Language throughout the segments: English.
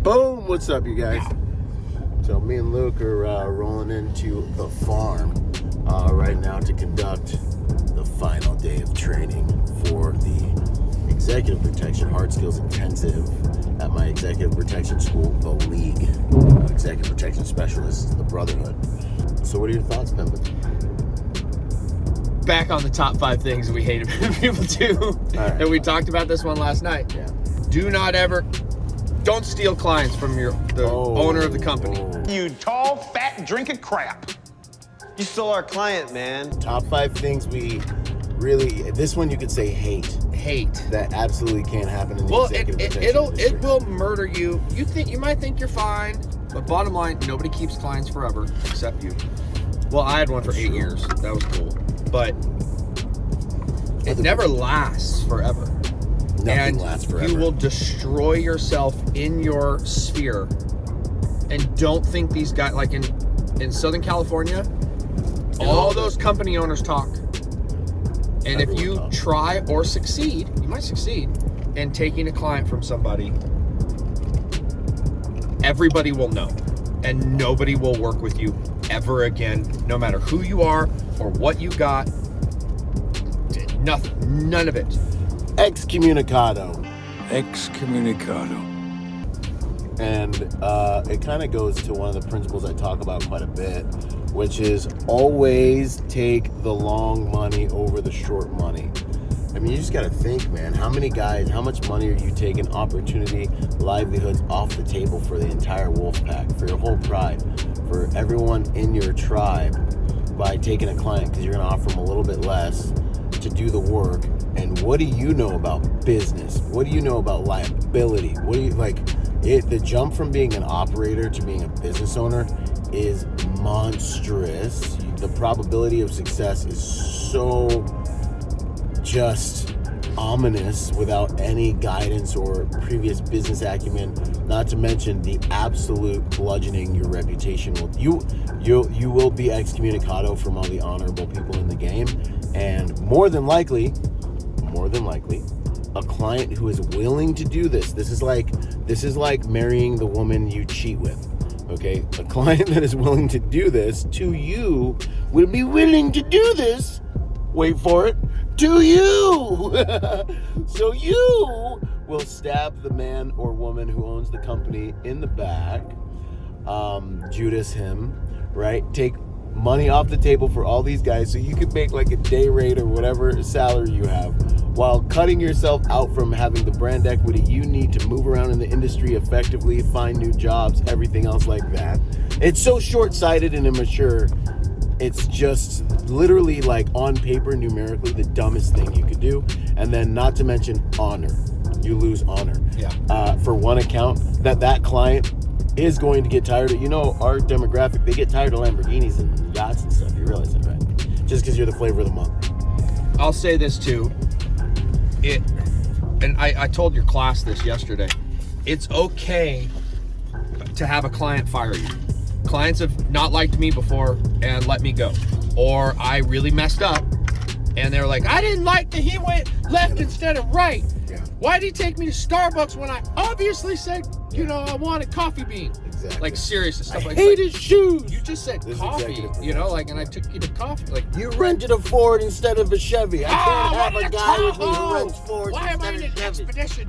Boom! What's up, you guys? So me and Luke are rolling into the farm right now to conduct the final day of training for the Executive Protection Hard Skills Intensive at my Executive Protection School, the League. Executive Protection Specialists, the Brotherhood. So what are your thoughts, Pimpin? Back on the top 5 things we hate about people do. Right, and we talked about this one last night. Yeah. Don't steal clients from the owner of the company. You tall, fat, drinking crap. You stole our client, man. Top 5 things we really, this one you could say hate. That absolutely can't happen in the executive protection industry. It will murder you. You might think you're fine, but bottom line, nobody keeps clients forever except you. Well, I had one for 8 years. That was cool. But it never lasts forever. Nothing lasts forever. You will destroy yourself in your sphere. And don't think these guys, like in Southern California, all those company owners talk. And if you try or succeed, you might succeed in taking a client from somebody, everybody will know. And nobody will work with you ever again, no matter who you are or what you got. Nothing. None of it. Excommunicado. And it kind of goes to one of the principles I talk about quite a bit, which is always take the long money over the short money. I mean, you just got to think, man, how much money are you taking opportunity, livelihoods off the table for the entire wolf pack, for your whole tribe, for everyone in your tribe by taking a client because you're going to offer them a little bit less to do the work. And what do you know about business? What do you know about liability? What do you the jump from being an operator to being a business owner is monstrous. The probability of success is so just ominous without any guidance or previous business acumen, not to mention the absolute bludgeoning your reputation will. You will be excommunicado from all the honorable people in the game, and more than likely, a client who is willing to do this. This is like marrying the woman you cheat with. Okay, a client that is willing to do this to you will be willing to do this. Wait for it. To you. So you will stab the man or woman who owns the company in the back, Judas him, right? Take money off the table for all these guys so you could make like a day rate or whatever salary you have, while cutting yourself out from having the brand equity you need to move around in the industry effectively, find new jobs, everything else like that. It's so short-sighted and immature. It's just literally, like, on paper, numerically, the dumbest thing you could do. And then not to mention honor. You lose honor. Yeah. For one account, that client is going to get tired of, our demographic, they get tired of Lamborghinis and yachts and stuff. You realize that, right? Just because you're the flavor of the month. I'll say this too. I told your class this yesterday. It's okay to have a client fire you. Clients have not liked me before and let me go. Or I really messed up and they're like, I didn't like that he went left instead of right. Yeah. Why'd he take me to Starbucks when I obviously said, I wanted coffee bean? Exactly. Like, seriously, stuff I like hate his shoes. You just said This coffee, and I took you to coffee. Like, you rented a Ford instead of a Chevy. I can't have a guy with me who rents Fords why am I instead in of an Chevy. expedition?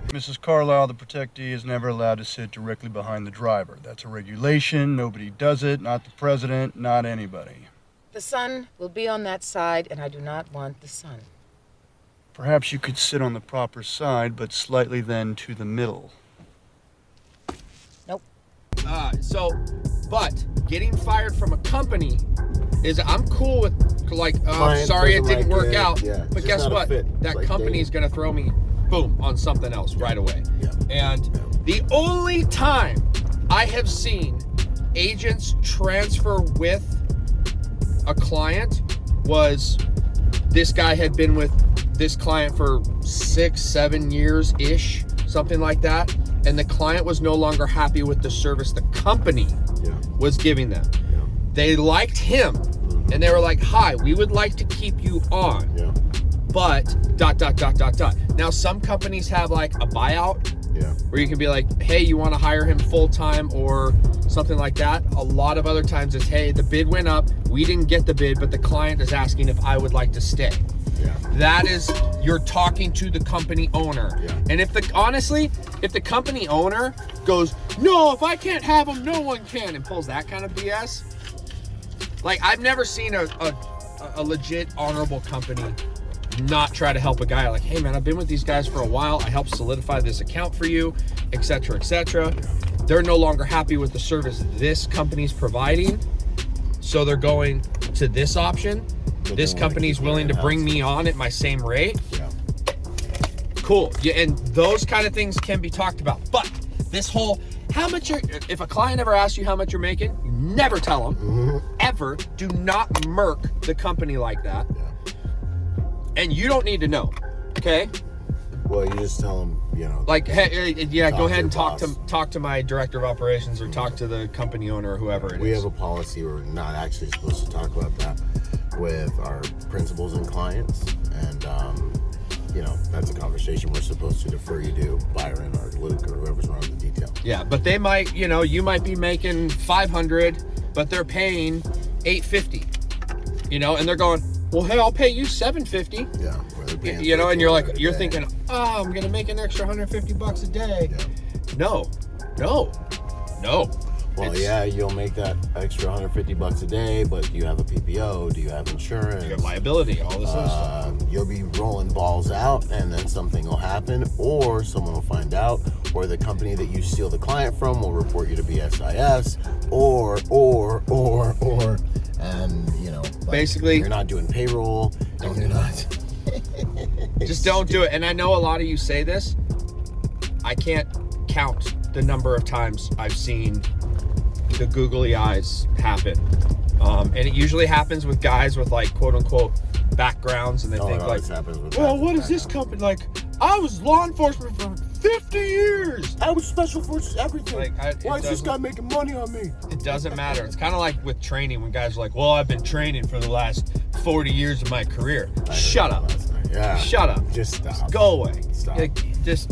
Mrs. Carlisle, the protectee, is never allowed to sit directly behind the driver. That's a regulation. Nobody does it. Not the president, not anybody. The sun will be on that side, and I do not want the sun. Perhaps you could sit on the proper side, but slightly then to the middle. Nope. But getting fired from a company is, I'm cool with, Client sorry it doesn't didn't like work it. out. Yeah, it's But just guess not a what? fit. It's That like company is going to throw me, boom, on something else right away. Yeah. And the only time I have seen agents transfer with a client was this guy had been with this client for 6-7 years-ish, something like that. And the client was no longer happy with the service the company was giving them. Yeah. They liked him, and they were like, hi, we would like to keep you on, Yeah. but ... Now, some companies have like a buyout Yeah. Where you can be like, hey, you want to hire him full-time or something like that. A lot of other times it's, hey, the bid went up, we didn't get the bid, but the client is asking if I would like to stay. Yeah. That is, you're talking to the company owner. Yeah. And if the company owner goes, no, if I can't have him, no one can, and pulls that kind of BS, like, I've never seen a legit honorable company not try to help a guy like, hey man, I've been with these guys for a while, I helped solidify this account for you, etc., etc. They're no longer happy with the service this company's providing, so they're going to this option. But This they wanna company's keep it willing to in-house. bring me on at my same rate. Yeah. Cool. Yeah, and those kind of things can be talked about. But this whole, how much you're, if a client ever asks you how much you're making, you never tell them. Ever. Do not murk the company like that. Yeah. And you don't need to know. Okay? Well, you just tell them, you know. Like, hey, yeah, Talk go to ahead and your talk boss. to my director of operations or talk to the company owner or whoever it We is. have a policy where we're not actually supposed to talk about that with our principals and clients, and you know, that's a conversation we're supposed to defer you to Byron or Luke or whoever's running the detail. Yeah, but they might, you know, you might be making 500, but they're paying 850. You know, and they're going, well, hey, I'll pay you 750. Yeah, where they're paying You know, and you're like, $1,400 a you're day. thinking, oh, I'm gonna make an extra $150 a day. Yeah. No. Well, It's- yeah, you'll make that extra $150 a day, but do you have a PPO? Do you have insurance? You got liability, all this other stuff. You'll be rolling balls out, and then something will happen, or someone will find out, or the company that you steal the client from will report you to BSIS, or, and you know, like, Basically- you're not doing payroll, and you're not. Just don't do it. And I know a lot of you say this. I can't count the number of times I've seen the googly eyes happen. And it usually happens with guys with like quote unquote backgrounds, and they Oh, think it like, always happens with well, that. what is this company like? I was law enforcement for 50 years. I was special forces, everything. Like, Why is this guy making money on me? It doesn't matter. It's kind of like with training when guys are like, well, I've been training for the last 40 years of my career. Shut up. Yeah. Shut up. Just stop. Go away. Stop. Like,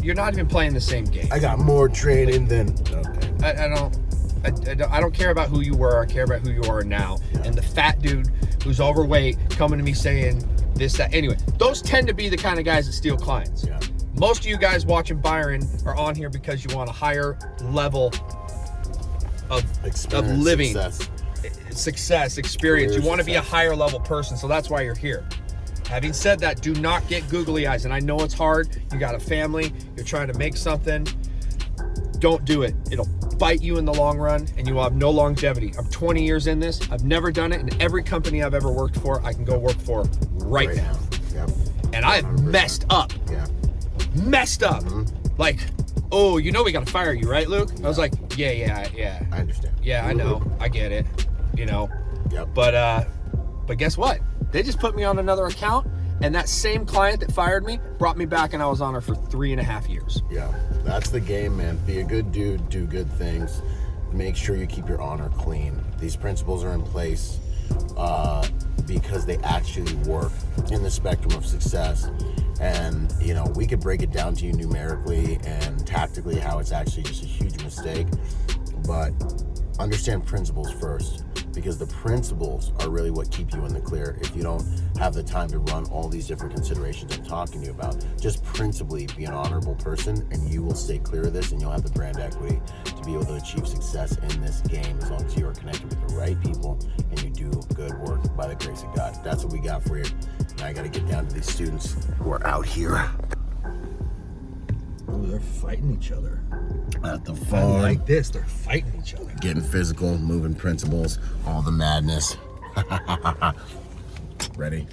you're not even playing the same game. I got more training than. Okay. I don't care about who you were. I care about who you are now. And the fat dude who's overweight coming to me saying this, that. Anyway, those tend to be the kind of guys that steal clients. Yeah. Most of you guys watching Byron are on here because you want a higher level of Experience, living, success. experience. Career You want to be a success. higher level person, so that's why you're here. Having said that, do not get googly eyes. And I know it's hard. You got a family. You're trying to make something. Don't do it. It'll bite you in the long run, and you will have no longevity. I'm 20 years in this. I've never done it. And every company I've ever worked for, I can go work for right now. Yep. And I've 100%. messed up. Yeah. Messed up. Like, oh, you know we got to fire you, right, Luke? I was like, yeah. I understand. Yeah, I know. I get it. You know. Yep. But guess what? They just put me on another account, and that same client that fired me brought me back, and I was on her for 3.5 years. Yeah. That's the game, man. Be a good dude. Do good things. Make sure you keep your honor clean. These principles are in place because they actually work in the spectrum of success. And, you know, we could break it down to you numerically and tactically how it's actually just a huge mistake. But understand principles first, because the principles are really what keep you in the clear. If you don't have the time to run all these different considerations I'm talking to you about, just principally be an honorable person, and you will stay clear of this, and you'll have the brand equity to be able to achieve success in this game, as long as you are connected with the right people and you do good work by the grace of God. That's what we got for you. Now I got to get down to these students who are out here Oh, they're fighting each other. at the I farm. like this. They're fighting each other. Getting physical, moving principles, all the madness. Ready?